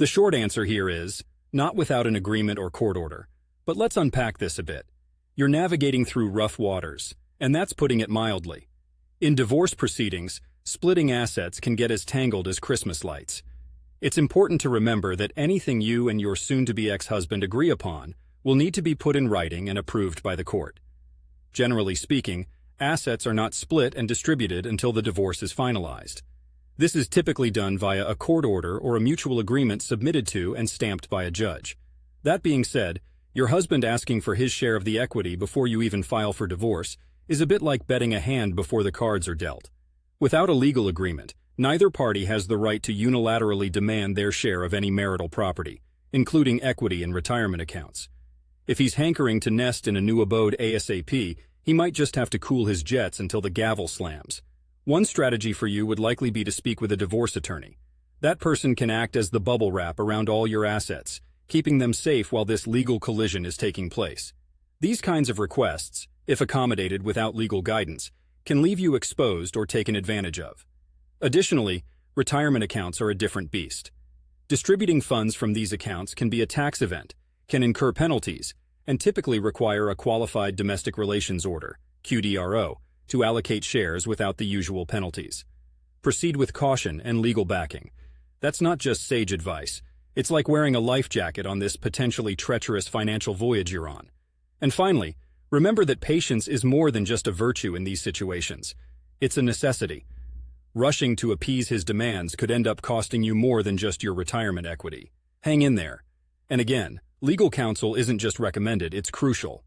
The short answer here is, not without an agreement or court order. But let's unpack this a bit. You're navigating through rough waters, and that's putting it mildly. In divorce proceedings, splitting assets can get as tangled as Christmas lights. It's important to remember that anything you and your soon-to-be ex-husband agree upon will need to be put in writing and approved by the court. Generally speaking, assets are not split and distributed until the divorce is finalized. This is typically done via a court order or a mutual agreement submitted to and stamped by a judge. That being said, your husband asking for his share of the equity before you even file for divorce is a bit like betting a hand before the cards are dealt. Without a legal agreement, neither party has the right to unilaterally demand their share of any marital property, including equity and retirement accounts. If he's hankering to nest in a new abode ASAP, he might just have to cool his jets until the gavel slams. One strategy for you would likely be to speak with a divorce attorney. That person can act as the bubble wrap around all your assets, keeping them safe while this legal collision is taking place. These kinds of requests, if accommodated without legal guidance, can leave you exposed or taken advantage of. Additionally, retirement accounts are a different beast. Distributing funds from these accounts can be a tax event, can incur penalties, and typically require a qualified domestic relations order, QDRO, to allocate shares without the usual penalties. Proceed with caution and legal backing. That's not just sage advice. It's like wearing a life jacket on this potentially treacherous financial voyage you're on. And finally, remember that patience is more than just a virtue in these situations. It's a necessity. Rushing to appease his demands could end up costing you more than just your retirement equity. Hang in there. And again, legal counsel isn't just recommended, it's crucial.